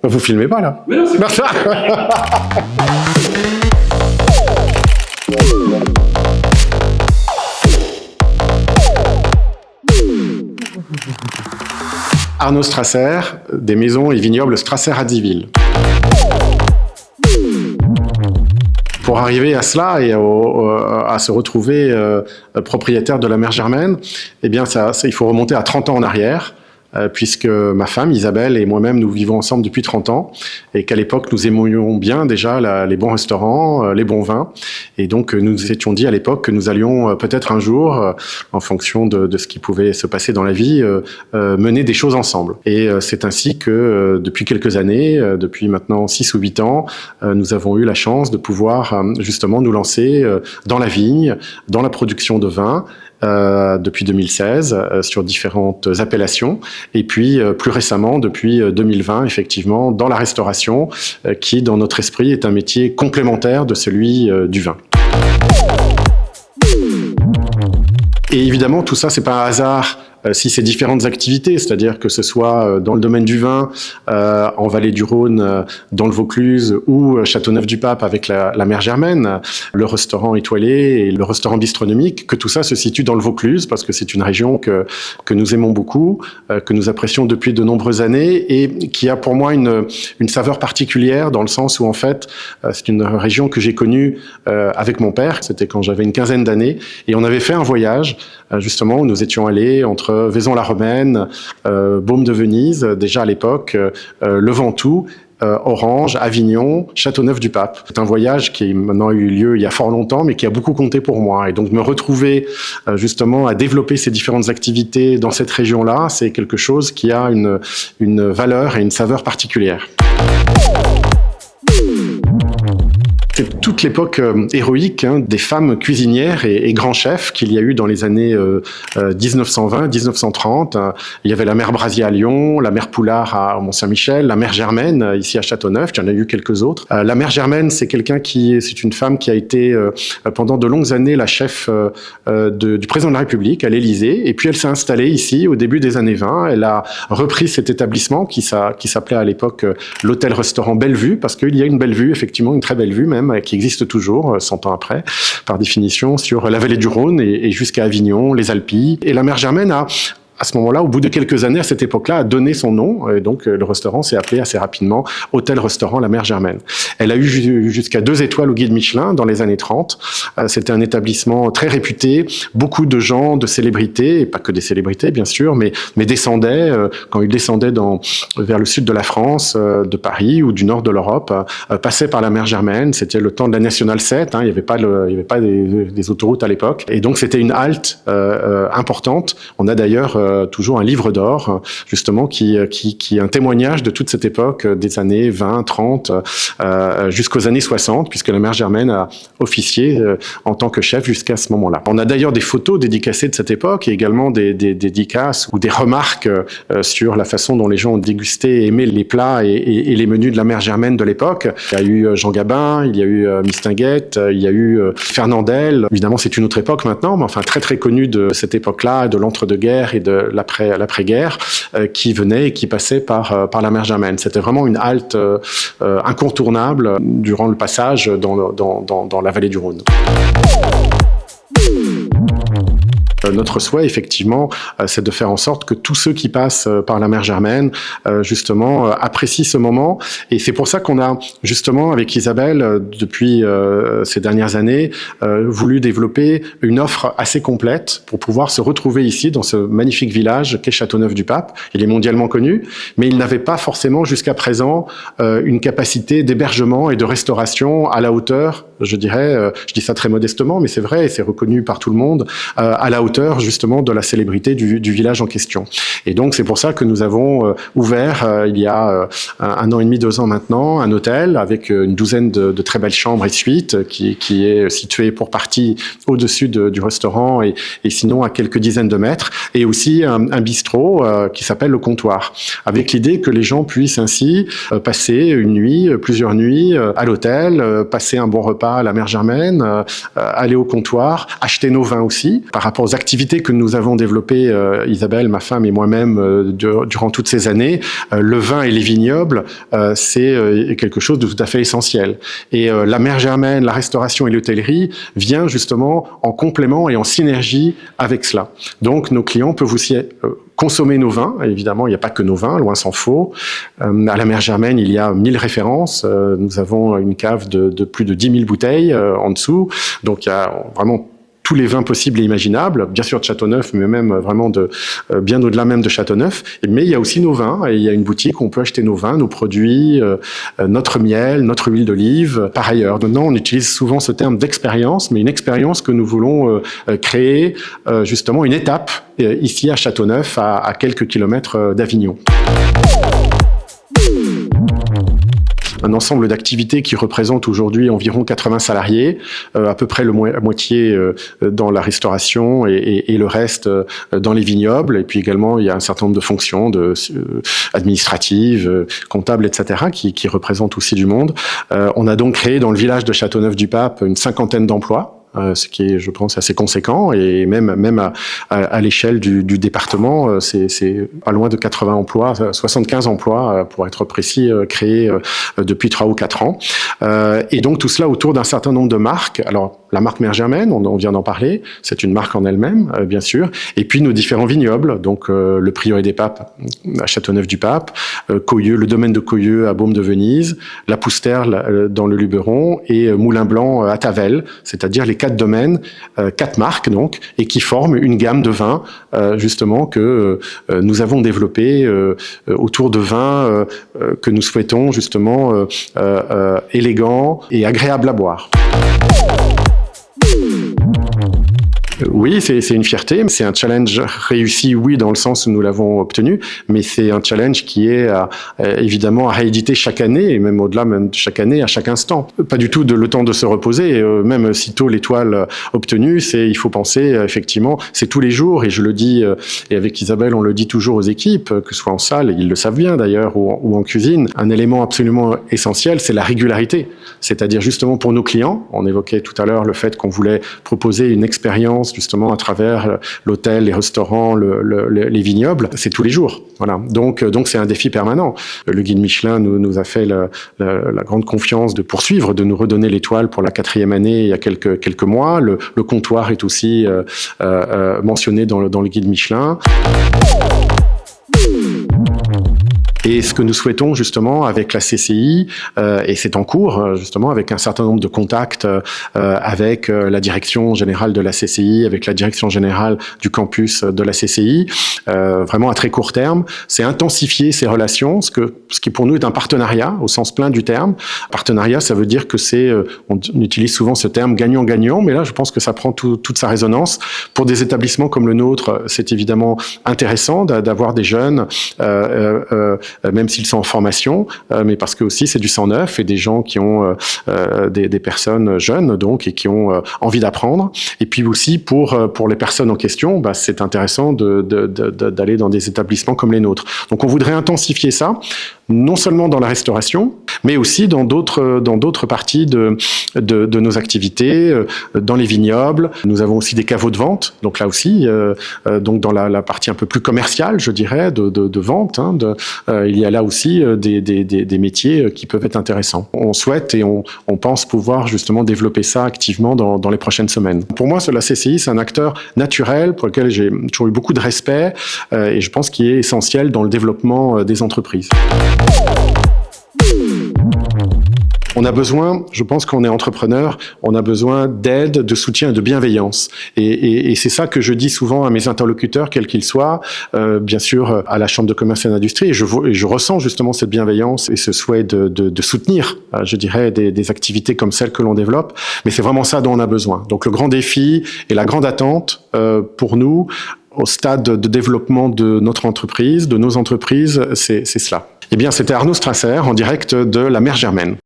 Vous filmez pas, là? Mais non, c'est Arnaud Strasser, des maisons et vignobles Strasser à Diville. Pour arriver à cela et à se retrouver propriétaire de la Mère Germaine, eh bien, il faut remonter à 30 ans en arrière. Puisque ma femme Isabelle et moi-même nous vivons ensemble depuis 30 ans et qu'à l'époque nous aimions bien déjà les bons restaurants, les bons vins, et donc nous nous étions dit à l'époque que nous allions peut-être un jour, en fonction de ce qui pouvait se passer dans la vie, mener des choses ensemble. Et c'est ainsi que depuis quelques années, depuis maintenant 6 ou 8 ans, nous avons eu la chance de pouvoir justement nous lancer dans la vigne, dans la production de vin, depuis 2016 sur différentes appellations, et puis plus récemment depuis 2020 effectivement dans la restauration qui dans notre esprit est un métier complémentaire de celui du vin. Et évidemment tout ça c'est pas un hasard. Si ces différentes activités, c'est-à-dire que ce soit dans le domaine du vin, en Vallée du Rhône, dans le Vaucluse ou Châteauneuf-du-Pape avec la Mère Germaine, le restaurant étoilé et le restaurant bistronomique, que tout ça se situe dans le Vaucluse parce que c'est une région que nous aimons beaucoup, que nous apprécions depuis de nombreuses années et qui a pour moi une saveur particulière dans le sens où en fait c'est une région que j'ai connue avec mon père, c'était quand j'avais une quinzaine d'années et on avait fait un voyage justement où nous étions allés entre Vaison-la-Romaine, Baume de Venise, déjà à l'époque, le Ventoux, Orange, Avignon, Châteauneuf-du-Pape. C'est un voyage qui maintenant a eu lieu il y a fort longtemps, mais qui a beaucoup compté pour moi. Et donc me retrouver justement à développer ces différentes activités dans cette région-là, c'est quelque chose qui a une valeur et une saveur particulière. C'est toute l'époque héroïque des femmes cuisinières et grands chefs qu'il y a eu dans les années 1920-1930. Il y avait la mère Brasier à Lyon, la mère Poulard à Mont-Saint-Michel, la mère Germaine ici à Châteauneuf, il y en a eu quelques autres. La mère Germaine, c'est c'est une femme qui a été pendant de longues années la chef du président de la République à l'Élysée. Et puis elle s'est installée ici au début des années 20. Elle a repris cet établissement qui s'appelait à l'époque l'hôtel-restaurant Bellevue, parce qu'il y a une belle vue, effectivement, une très belle vue même, qui existe toujours 100 ans après, par définition, sur la vallée du Rhône et jusqu'à Avignon, les Alpilles. Et la Mère Germaine à ce moment-là, au bout de quelques années, à cette époque-là, a donné son nom. Et donc, le restaurant s'est appelé assez rapidement Hôtel-Restaurant La Mère Germaine. Elle a eu jusqu'à 2 étoiles au guide Michelin dans les années 30. C'était un établissement très réputé. Beaucoup de gens, de célébrités, et pas que des célébrités, bien sûr, mais descendaient, quand ils descendaient vers le sud de la France, de Paris ou du nord de l'Europe, passaient par la Mère Germaine. C'était le temps de la Nationale 7. Il n'y avait pas des autoroutes à l'époque. Et donc, c'était une halte importante. On a d'ailleurs toujours un livre d'or, justement, qui est un témoignage de toute cette époque des années 20, 30, jusqu'aux années 60, puisque la Mère Germaine a officié en tant que chef jusqu'à ce moment-là. On a d'ailleurs des photos dédicacées de cette époque et également des dédicaces ou des remarques sur la façon dont les gens ont dégusté et aimé les plats et les menus de la Mère Germaine de l'époque. Il y a eu Jean Gabin, il y a eu Mistinguett, il y a eu Fernandel. Évidemment, c'est une autre époque maintenant, mais enfin très très connue de cette époque-là, de l'entre-deux-guerres et de l'après-guerre, qui venait et qui passait par la Mère Germaine. C'était vraiment une halte incontournable durant le passage dans la vallée du Rhône. Notre souhait, effectivement, c'est de faire en sorte que tous ceux qui passent par la Mère Germaine, justement, apprécient ce moment. Et c'est pour ça qu'on a, justement, avec Isabelle, depuis ces dernières années, voulu développer une offre assez complète pour pouvoir se retrouver ici, dans ce magnifique village qu'est Châteauneuf-du-Pape. Il est mondialement connu, mais il n'avait pas forcément, jusqu'à présent, une capacité d'hébergement et de restauration à la hauteur, je dirais, je dis ça très modestement, mais c'est vrai, et c'est reconnu par tout le monde, à la hauteur justement de la célébrité du village en question. Et donc c'est pour ça que nous avons ouvert il y a 1 an et demi, 2 ans maintenant, un hôtel avec une douzaine de très belles chambres et suites qui est situé pour partie au-dessus du restaurant et sinon à quelques dizaines de mètres, et aussi un bistrot qui s'appelle le Comptoir, avec l'idée que les gens puissent ainsi passer une nuit, plusieurs nuits à l'hôtel, passer un bon repas à la Mère Germaine, aller au comptoir, acheter nos vins aussi, par rapport aux activités l'activité que nous avons développée, Isabelle, ma femme et moi-même, durant toutes ces années, le vin et les vignobles, c'est quelque chose de tout à fait essentiel. Et la mer Germaine, la restauration et l'hôtellerie vient justement en complément et en synergie avec cela. Donc nos clients peuvent aussi consommer nos vins. Évidemment, il n'y a pas que nos vins, loin s'en faut. À la mer Germaine, il y a 1000 références. Nous avons une cave de plus de 10 000 bouteilles en dessous. Donc il y a vraiment tous les vins possibles et imaginables, bien sûr de Châteauneuf, mais même vraiment bien au-delà même de Châteauneuf. Mais il y a aussi nos vins, et il y a une boutique où on peut acheter nos vins, nos produits, notre miel, notre huile d'olive, par ailleurs. Maintenant, on utilise souvent ce terme d'expérience, mais une expérience que nous voulons créer, justement une étape ici à Châteauneuf, à quelques kilomètres d'Avignon. Un ensemble d'activités qui représente aujourd'hui environ 80 salariés, à peu près la moitié dans la restauration et le reste dans les vignobles. Et puis également, il y a un certain nombre de fonctions administratives, comptables, etc., qui représentent aussi du monde. On a donc créé dans le village de Châteauneuf-du-Pape une 50aine d'emplois. Ce qui est, je pense, assez conséquent, et même à l'échelle du département, c'est pas loin de 80 emplois, 75 emplois pour être précis, créés depuis 3 ou 4 ans. Et donc tout cela autour d'un certain nombre de marques. Alors la marque Mer Germaine, on vient d'en parler, c'est une marque en elle-même, bien sûr. Et puis nos différents vignobles, donc le Prieuré des Papes à Châteauneuf-du-Pape, Coyeux, le domaine de Coyeux à Baume de Venise, la Pousterle dans le Luberon et Moulin Blanc à Tavel, c'est-à-dire les 4 domaines, 4 marques donc, et qui forment une gamme de vins justement que nous avons développé autour de vins que nous souhaitons justement élégants et agréables à boire. Oui, c'est une fierté, c'est un challenge réussi, oui, dans le sens où nous l'avons obtenu, mais c'est un challenge qui est évidemment à rééditer chaque année, et même au-delà même de chaque année, à chaque instant. Pas du tout le temps de se reposer, même sitôt l'étoile obtenue, il faut penser, effectivement, c'est tous les jours, et je le dis, et avec Isabelle, on le dit toujours aux équipes, que ce soit en salle, ils le savent bien d'ailleurs, ou en cuisine, un élément absolument essentiel, c'est la régularité. C'est-à-dire justement pour nos clients, on évoquait tout à l'heure le fait qu'on voulait proposer une expérience justement à travers l'hôtel, les restaurants, les vignobles, c'est tous les jours. Voilà. Donc c'est un défi permanent. Le guide Michelin nous a fait la grande confiance de poursuivre, de nous redonner l'étoile pour la 4e année il y a quelques mois. Le comptoir est aussi mentionné dans le guide Michelin. Et ce que nous souhaitons justement avec la CCI, et c'est en cours justement avec un certain nombre de contacts avec la direction générale de la CCI, avec la direction générale du campus de la CCI, vraiment à très court terme, c'est intensifier ces relations, ce qui pour nous est un partenariat au sens plein du terme. Partenariat, ça veut dire que on utilise souvent ce terme gagnant-gagnant, mais là je pense que ça prend toute sa résonance. Pour des établissements comme le nôtre, c'est évidemment intéressant d'avoir des jeunes même s'ils sont en formation, mais parce que aussi c'est du sang neuf et des gens qui ont des personnes jeunes donc et qui ont envie d'apprendre. Et puis aussi pour les personnes en question, c'est intéressant d'aller dans des établissements comme les nôtres. Donc on voudrait intensifier ça, non seulement dans la restauration, mais aussi dans d'autres parties de nos activités, dans les vignobles. Nous avons aussi des caveaux de vente, donc là aussi, donc dans la partie un peu plus commerciale, je dirais, de vente. Il y a là aussi des métiers qui peuvent être intéressants. On souhaite et on pense pouvoir justement développer ça activement dans les prochaines semaines. Pour moi, la CCI, c'est un acteur naturel pour lequel j'ai toujours eu beaucoup de respect et je pense qu'il est essentiel dans le développement des entreprises. On a besoin, je pense qu'on est entrepreneur, on a besoin d'aide, de soutien et de bienveillance. Et c'est ça que je dis souvent à mes interlocuteurs, quels qu'ils soient, bien sûr à la Chambre de commerce et d'industrie. Et je ressens justement cette bienveillance et ce souhait de soutenir, je dirais, des activités comme celles que l'on développe. Mais c'est vraiment ça dont on a besoin. Donc le grand défi et la grande attente pour nous, au stade de développement de notre entreprise, de nos entreprises, c'est cela. Eh bien, c'était Arnaud Strasser en direct de la Mer Germaine.